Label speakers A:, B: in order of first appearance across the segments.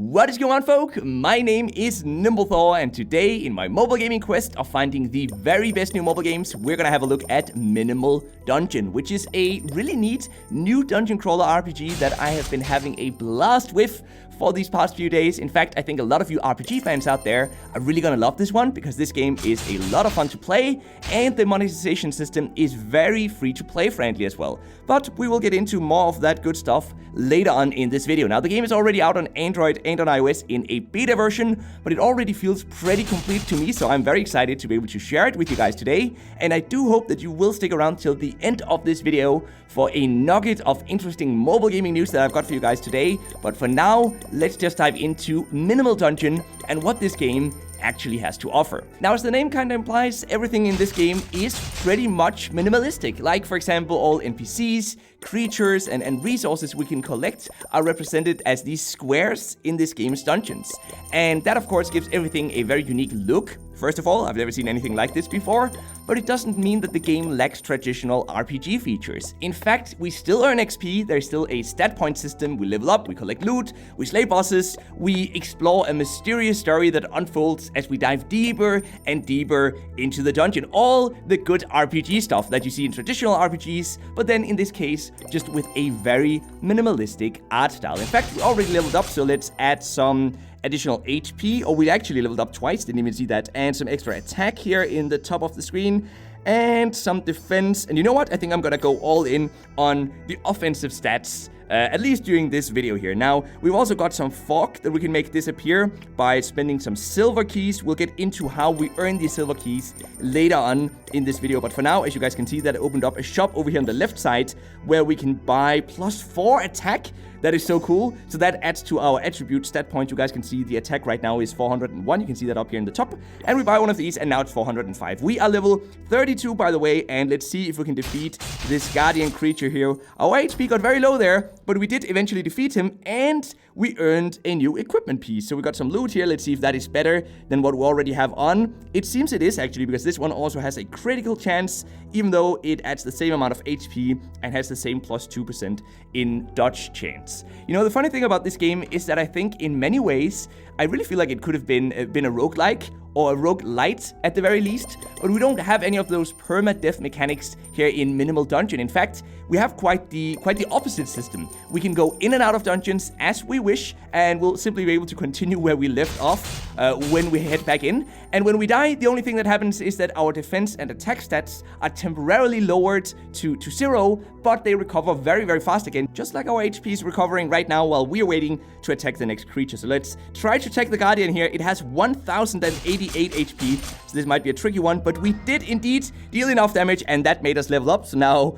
A: What is going on, folk? My name is NimbleThor, and today in my mobile gaming quest of finding the very best new mobile games, we're gonna have a look at Minimal Dungeon, which is a really neat new dungeon crawler RPG that I have been having a blast with for these past few days. In fact, I think a lot of you RPG fans out there are really gonna love this one because this game is a lot of fun to play and the monetization system is very free-to-play friendly as well. But we will get into more of that good stuff later on in this video. Now, the game is already out on Android and on iOS in a beta version, but it already feels pretty complete to me, so I'm very excited to be able to share it with you guys today. And I do hope that you will stick around till the end of this video for a nugget of interesting mobile gaming news that I've got for you guys today. But for now, let's just dive into Minimal Dungeon and what this game actually has to offer. Now, as the name kind of implies, everything in this game is pretty much minimalistic. Like, for example, all NPCs, creatures, and resources we can collect are represented as these squares in this game's dungeons. And that, of course, gives everything a very unique look. First of all, I've never seen anything like this before, but it doesn't mean that the game lacks traditional RPG features. In fact, we still earn XP, there's still a stat point system, we level up, we collect loot, we slay bosses, we explore a mysterious story that unfolds as we dive deeper and deeper into the dungeon. All the good RPG stuff that you see in traditional RPGs, but then in this case, just with a very minimalistic art style. In fact, we already leveled up, so let's add some additional HP, or we actually leveled up twice, didn't even see that, and some extra attack here in the top of the screen, and some defense. And you know what? I think I'm gonna go all in on the offensive stats, at least during this video here. Now, we've also got some fog that we can make disappear by spending some silver keys. We'll get into how we earn these silver keys later on in this video. But for now, as you guys can see, that I opened up a shop over here on the left side where we can buy +4 attack. That is so cool. So that adds to our attribute stat point. You guys can see the attack right now is 401. You can see that up here in the top. And we buy one of these, and now it's 405. We are level 32, by the way, and let's see if we can defeat this guardian creature here. Our HP got very low there, but we did eventually defeat him, and we earned a new equipment piece. So we got some loot here. Let's see if that is better than what we already have on. It seems it is, actually, because this one also has a critical chance, even though it adds the same amount of HP and has the same +2% in dodge chance. You know, the funny thing about this game is that I think in many ways, I really feel like it could have been a roguelike or a roguelite at the very least, but we don't have any of those perma-death mechanics here in Minimal Dungeon. In fact, we have quite the opposite system. We can go in and out of dungeons as we wish, and we'll simply be able to continue where we left off when we head back in. And when we die, the only thing that happens is that our defense and attack stats are temporarily lowered to 0, but they recover very, very fast again, just like our HP is recovering right now while we are waiting to attack the next creature. So let's try to attack the Guardian here. It has 1088 HP, so this might be a tricky one, but we did indeed deal enough damage, and that made us level up. So now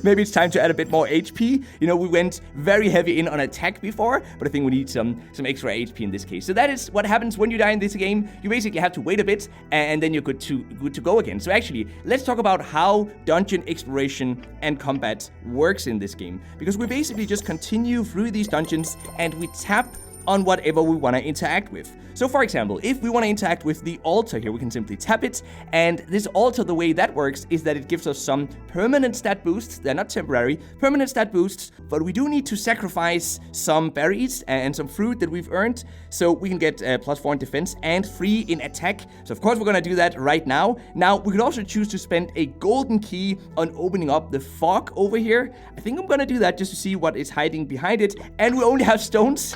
A: maybe it's time to add a bit more HP. You know, we went very heavy in on attack before, but I think we need some extra HP in this case. So that is what happens when you die in this game. You basically have to wait a bit, and then you're good to go again. So actually, let's talk about how dungeon exploration and combat works in this game, because we basically just continue through these dungeons and we tap on whatever we want to interact with. So for example, if we want to interact with the altar here, we can simply tap it, and this altar, the way that works is that it gives us some permanent stat boosts. They're not temporary, permanent stat boosts, but we do need to sacrifice some berries and some fruit that we've earned, so we can get +4 in defense and 3 in attack. So of course we're gonna do that right now. Now, we could also choose to spend a golden key on opening up the fog over here. I think I'm gonna do that just to see what is hiding behind it, and we only have stones.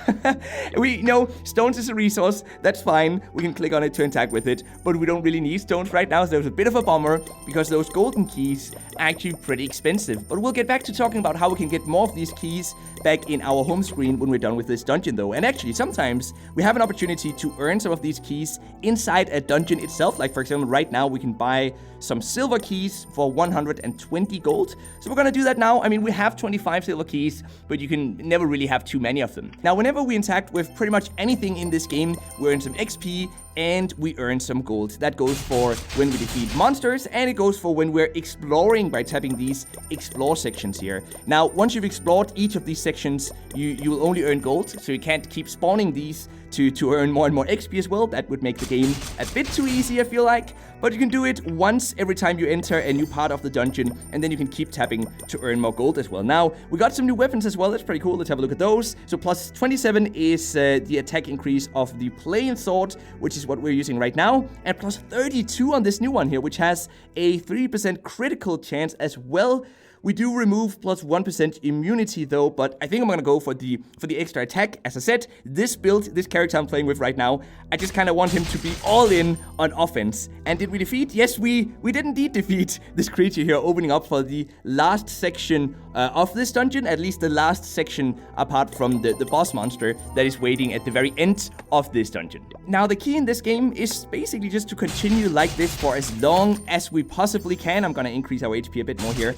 A: We know stones is a resource. That's fine, we can click on it to interact with it, but we don't really need stones right now, so there's a bit of a bummer, because those golden keys are actually pretty expensive. But we'll get back to talking about how we can get more of these keys back in our home screen when we're done with this dungeon though. And actually, sometimes we have an opportunity to earn some of these keys inside a dungeon itself. Like for example, right now we can buy some silver keys for 120 gold. So we're gonna do that now. I mean, we have 25 silver keys, but you can never really have too many of them. Now, whenever we interact with pretty much anything in this game, we earn some XP and we earn some gold. That goes for when we defeat monsters, and it goes for when we're exploring by tapping these explore sections here. Now, once you've explored each of these sections, you will only earn gold, so you can't keep spawning these to earn more and more XP as well. That would make the game a bit too easy, I feel like. But you can do it once every time you enter a new part of the dungeon, and then you can keep tapping to earn more gold as well. Now, we got some new weapons as well. That's pretty cool. Let's have a look at those. So plus 27 is the attack increase of the plain sword, which is what we're using right now. And plus 32 on this new one here, which has a 3% critical chance as well. We do remove plus 1% immunity though, but I think I'm gonna go for the extra attack. As I said, this build, this character I'm playing with right now, I just kind of want him to be all in on offense. And did we defeat? Yes, we did indeed defeat this creature here, opening up for the last section of this dungeon, at least the last section apart from the boss monster that is waiting at the very end of this dungeon. Now, the key in this game is basically just to continue like this for as long as we possibly can. I'm gonna increase our HP a bit more here.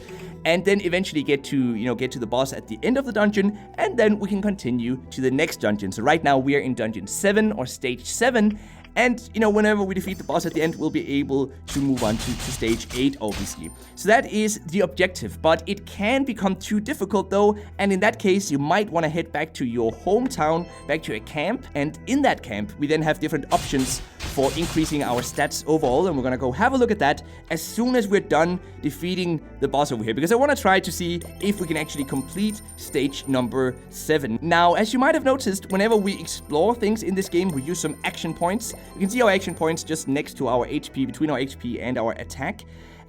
A: And then eventually get to the boss at the end of the dungeon, and then we can continue to the next dungeon. So right now we are in dungeon 7 or stage 7. And, whenever we defeat the boss at the end, we'll be able to move on to stage 8, obviously. So that is the objective, but it can become too difficult, though. And in that case, you might want to head back to your hometown, back to a camp. And in that camp, we then have different options for increasing our stats overall. And we're going to go have a look at that as soon as we're done defeating the boss over here. Because I want to try to see if we can actually complete stage number 7. Now, as you might have noticed, whenever we explore things in this game, we use some action points. You can see our action points just next to our HP, between our HP and our attack.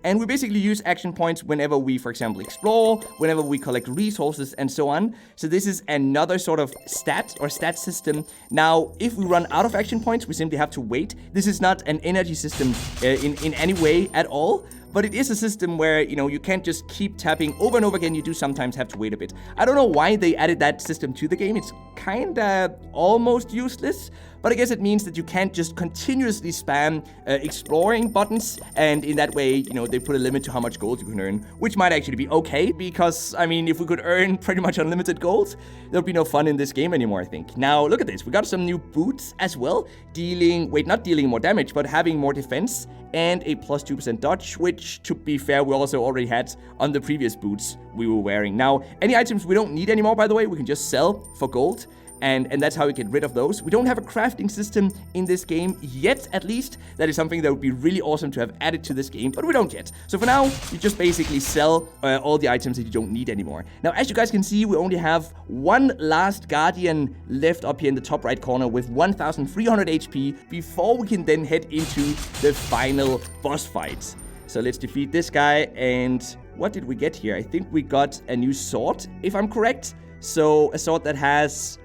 A: And we basically use action points whenever we, for example, explore, whenever we collect resources, and so on. So this is another sort of stat system. Now, if we run out of action points, we simply have to wait. This is not an energy system in any way at all. But it is a system where, you can't just keep tapping over and over again. You do sometimes have to wait a bit. I don't know why they added that system to the game. It's kinda almost useless. But I guess it means that you can't just continuously spam exploring buttons. And in that way, they put a limit to how much gold you can earn. Which might actually be okay. Because, if we could earn pretty much unlimited gold, there'd be no fun in this game anymore, I think. Now, look at this. We got some new boots as well. Not dealing more damage, but having more defense. And a plus 2% dodge, which, to be fair, we also already had on the previous boots we were wearing. Now, any items we don't need anymore, by the way, we can just sell for gold. And that's how we get rid of those. We don't have a crafting system in this game yet, at least. That is something that would be really awesome to have added to this game, but we don't yet. So for now, you just basically sell all the items that you don't need anymore. Now, as you guys can see, we only have one last Guardian left up here in the top right corner with 1,300 HP before we can then head into the final boss fight. So let's defeat this guy. And what did we get here? I think we got a new sword, if I'm correct. So a sword that has...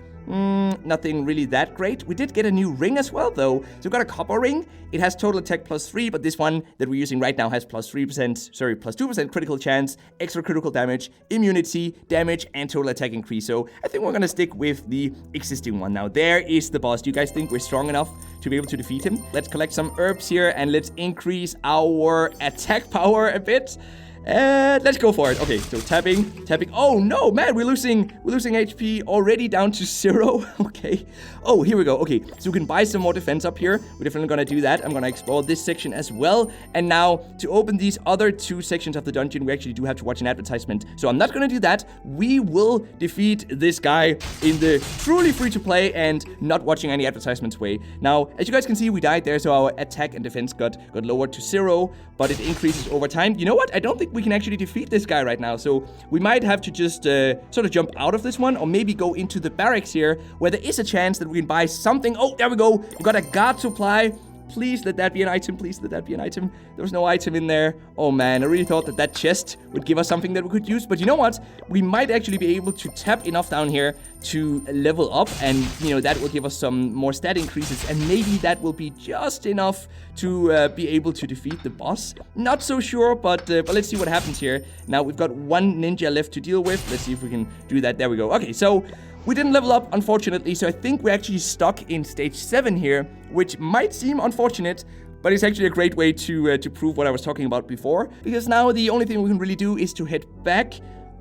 A: nothing really that great. We did get a new ring as well, though. So we got a copper ring. It has total attack plus 3, but this one that we're using right now has plus 2% critical chance, extra critical damage, immunity, damage, and total attack increase. So I think we're gonna stick with the existing one. Now, there is the boss. Do you guys think we're strong enough to be able to defeat him? Let's collect some herbs here, and let's increase our attack power a bit. Let's go for it. Okay, so tapping. Oh no, man, we're losing HP already down to 0. Okay. Oh, here we go. Okay, so we can buy some more defense up here. We're definitely gonna do that. I'm gonna explore this section as well. And now, to open these other 2 sections of the dungeon, we actually do have to watch an advertisement. So I'm not gonna do that. We will defeat this guy in the truly free-to-play and not watching any advertisements way. Now, as you guys can see, we died there, so our attack and defense got lowered to 0, but it increases over time. You know what? I don't think we can actually defeat this guy right now, so we might have to just sort of jump out of this one, or maybe go into the barracks here, where there is a chance that we can buy something. Oh, there we go. We got a guard supply. Please let that be an item. Please let that be an item. There was no item in there. Oh man, I really thought that chest would give us something that we could use. But you know what? We might actually be able to tap enough down here to level up. And, that will give us some more stat increases. And maybe that will be just enough to be able to defeat the boss. Not so sure, but let's see what happens here. Now, we've got 1 ninja left to deal with. Let's see if we can do that. There we go. Okay, so... we didn't level up, unfortunately, so I think we're actually stuck in stage 7 here, which might seem unfortunate, but it's actually a great way to prove what I was talking about before, because now the only thing we can really do is to head back.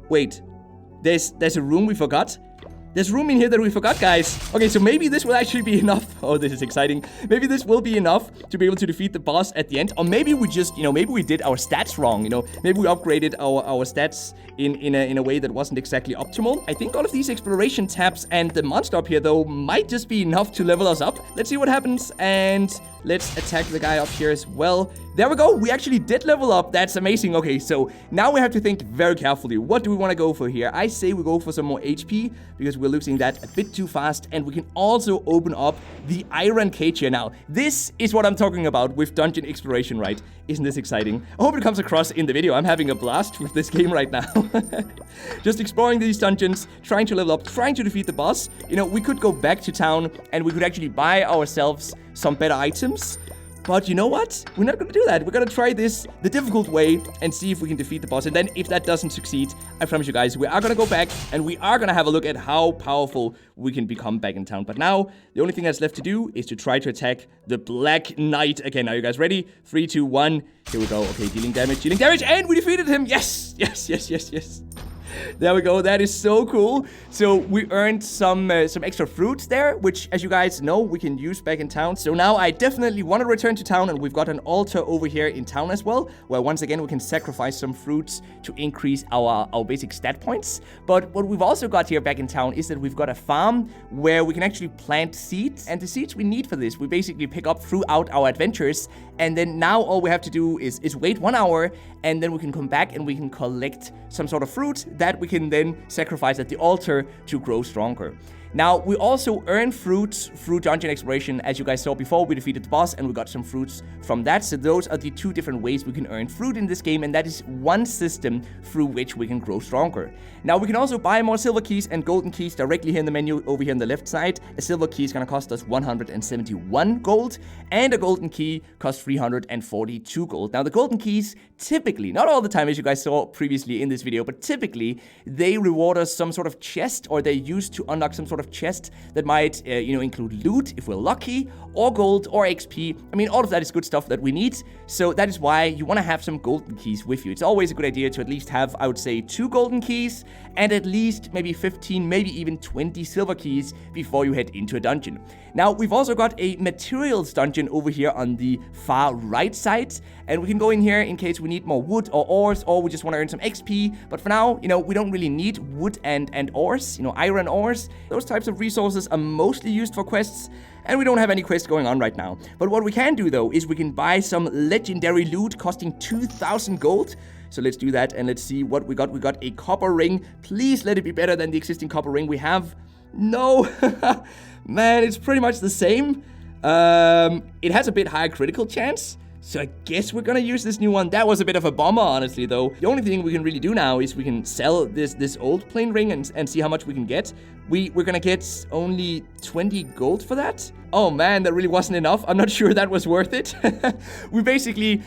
A: Wait, there's a room we forgot. There's room in here that we forgot, guys. Okay, so maybe this will actually be enough. Oh, this is exciting. Maybe this will be enough to be able to defeat the boss at the end. Or maybe we just, maybe we did our stats wrong, Maybe we upgraded our stats in a way that wasn't exactly optimal. I think all of these exploration tabs and the monster up here, though, might just be enough to level us up. Let's see what happens, and let's attack the guy up here as well. There we go. We actually did level up. That's amazing. Okay, so now we have to think very carefully. What do we want to go for here? I say we go for some more HP because we're losing that a bit too fast. And we can also open up the iron cage here. Now, this is what I'm talking about with dungeon exploration, right? Isn't this exciting? I hope it comes across in the video. I'm having a blast with this game right now. Just exploring these dungeons, trying to level up, trying to defeat the boss. We could go back to town and we could actually buy ourselves some better items. But you know what? We're not going to do that. We're going to try this the difficult way and see if we can defeat the boss. And then if that doesn't succeed, I promise you guys, we are going to go back and we are going to have a look at how powerful we can become back in town. But now, the only thing that's left to do is to try to attack the Black Knight again. Are you guys ready? 3, 2, 1. Here we go. Okay, dealing damage, and we defeated him. Yes, yes, yes, yes, yes. There we go. That is so cool. So we earned some extra fruits there, which, as you guys know, we can use back in town. So now I definitely want to return to town, and we've got an altar over here in town as well, where once again we can sacrifice some fruits to increase our basic stat points. But what we've also got here back in town is that we've got a farm where we can actually plant seeds, and the seeds we need for this we basically pick up throughout our adventures. And then now all we have to do is wait 1 hour, and then we can come back and we can collect some sort of fruit that we can then sacrifice at the altar to grow stronger. Now, we also earn fruits through dungeon exploration. As you guys saw before, we defeated the boss and we got some fruits from that. So those are the 2 different ways we can earn fruit in this game, and that is one system through which we can grow stronger. Now, we can also buy more silver keys and golden keys directly here in the menu over here on the left side. A silver key is going to cost us 171 gold, and a golden key costs 342 gold. Now, the golden keys typically, not all the time as you guys saw previously in this video, but typically they reward us some sort of chest, or they're used to unlock some sort of chest that might, include loot if we're lucky, or gold, or XP. I mean, all of that is good stuff that we need. So that is why you want to have some golden keys with you. It's always a good idea to at least have, I would say, 2 golden keys and at least maybe 15, maybe even 20 silver keys before you head into a dungeon. Now, we've also got a materials dungeon over here on the far right side, and we can go in here in case we need more wood or ores, or we just want to earn some XP. But for now, we don't really need wood and ores, iron ores. Those types of resources are mostly used for quests, and we don't have any quests going on right now. But what we can do, though, is we can buy some legendary loot costing 2,000 gold. So let's do that, and let's see what we got. We got a copper ring. Please let it be better than the existing copper ring we have. No. Man, it's pretty much the same. It has a bit higher critical chance, so I guess we're gonna use this new one. That was a bit of a bummer, honestly, though. The only thing we can really do now is we can sell this old plain ring and see how much we can get. We're gonna get only 20 gold for that. Oh man, that really wasn't enough. I'm not sure that was worth it. we basically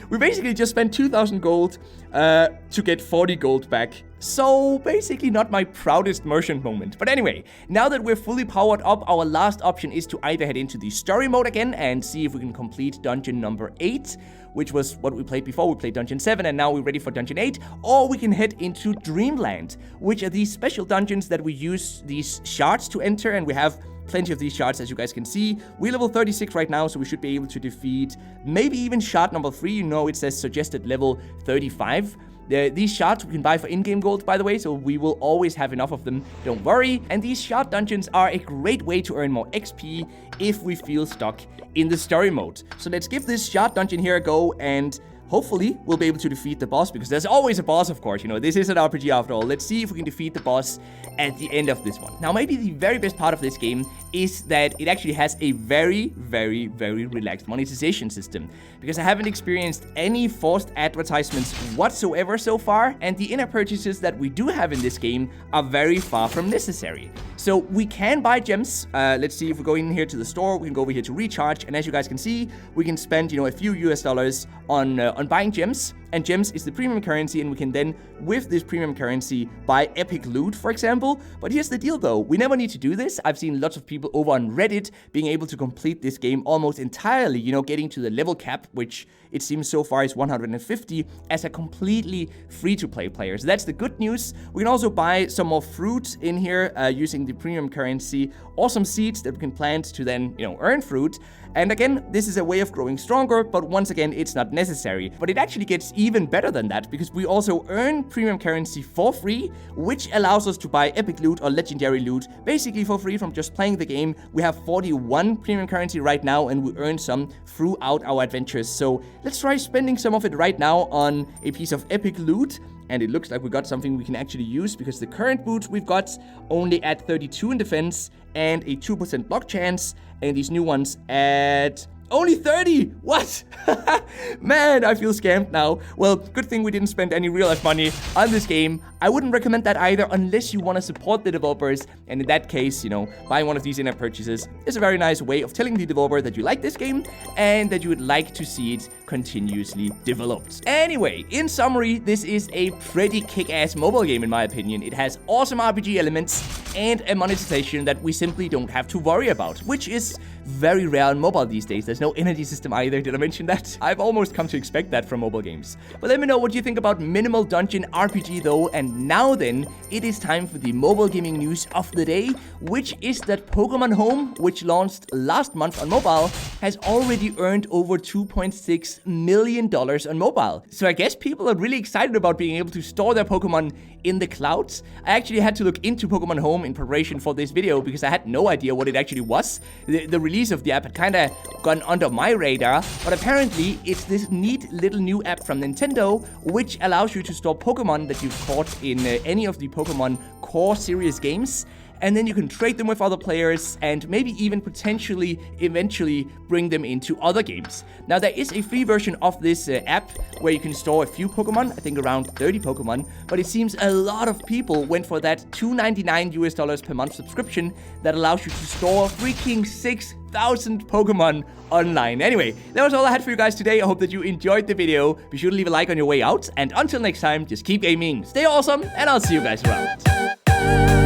A: just spent 2,000 gold to get 40 gold back. So basically not my proudest merchant moment. But anyway, now that we're fully powered up, our last option is to either head into the story mode again and see if we can complete dungeon number 8, which was what we played before. We played dungeon 7 and now we're ready for dungeon 8. Or we can head into Dreamland, which are these special dungeons that we use these shards to enter, and we have plenty of these shards, as you guys can see. We're level 36 right now, so we should be able to defeat maybe even shard number 3. It says suggested level 35. These shards we can buy for in-game gold, by the way, so we will always have enough of them, don't worry. And these shard dungeons are a great way to earn more XP if we feel stuck in the story mode. So let's give this shard dungeon here a go, and hopefully we'll be able to defeat the boss, because there's always a boss, of course. This is an RPG after all. Let's see if we can defeat the boss at the end of this one. Now, maybe the very best part of this game is that it actually has a very, very, very relaxed monetization system, because I haven't experienced any forced advertisements whatsoever so far, and the in-app purchases that we do have in this game are very far from necessary. So we can buy gems. Let's see if we go in here to the store. We can go over here to recharge, and as you guys can see, we can spend, a few US dollars on buying gems, and gems is the premium currency, and we can then, with this premium currency, buy epic loot, for example. But here's the deal though, we never need to do this. I've seen lots of people over on Reddit being able to complete this game almost entirely, you know, getting to the level cap, which it seems so far is 150, as a completely free-to-play player. So that's the good news. We can also buy some more fruit in here using the premium currency, or some seeds that we can plant to then, you know, earn fruit. And again, this is a way of growing stronger, but once again, it's not necessary. But it actually gets even better than that, because we also earn premium currency for free, which allows us to buy epic loot or legendary loot basically for free from just playing the game. We have 41 premium currency right now, and we earn some throughout our adventures. So let's try spending some of it right now on a piece of epic loot. And it looks like we got something we can actually use, because the current boots we've got only at 32 in defense and a 2% block chance, and these new ones at only 30! What? Man, I feel scammed now. Well, good thing we didn't spend any real life money on this game. I wouldn't recommend that either unless you want to support the developers, and in that case, you know, buying one of these in-app purchases is a very nice way of telling the developer that you like this game and that you would like to see it continuously developed. Anyway, in summary, this is a pretty kick-ass mobile game in my opinion. It has awesome RPG elements and a monetization that we simply don't have to worry about, which is very rare on mobile these days. There's no energy system either. Did I mention that? I've almost come to expect that from mobile games. But let me know what you think about Minimal Dungeon RPG though. And now then, it is time for the mobile gaming news of the day, which is that Pokemon Home, which launched last month on mobile, has already earned over $2.6 million on mobile. So I guess people are really excited about being able to store their Pokemon in the clouds. I actually had to look into Pokemon Home in preparation for this video because I had no idea what it actually was. The release of the app had kind of gone under my radar, but apparently it's this neat little new app from Nintendo which allows you to store Pokemon that you've caught in any of the Pokemon Core series games. And then you can trade them with other players and maybe even potentially eventually bring them into other games. Now there is a free version of this app where you can store a few Pokemon, I think around 30 Pokemon, but it seems a lot of people went for that $2.99 per month subscription that allows you to store freaking 6,000 Pokemon online. Anyway, that was all I had for you guys today. I hope that you enjoyed the video. Be sure to leave a like on your way out, and until next time, just keep gaming, stay awesome, and I'll see you guys around.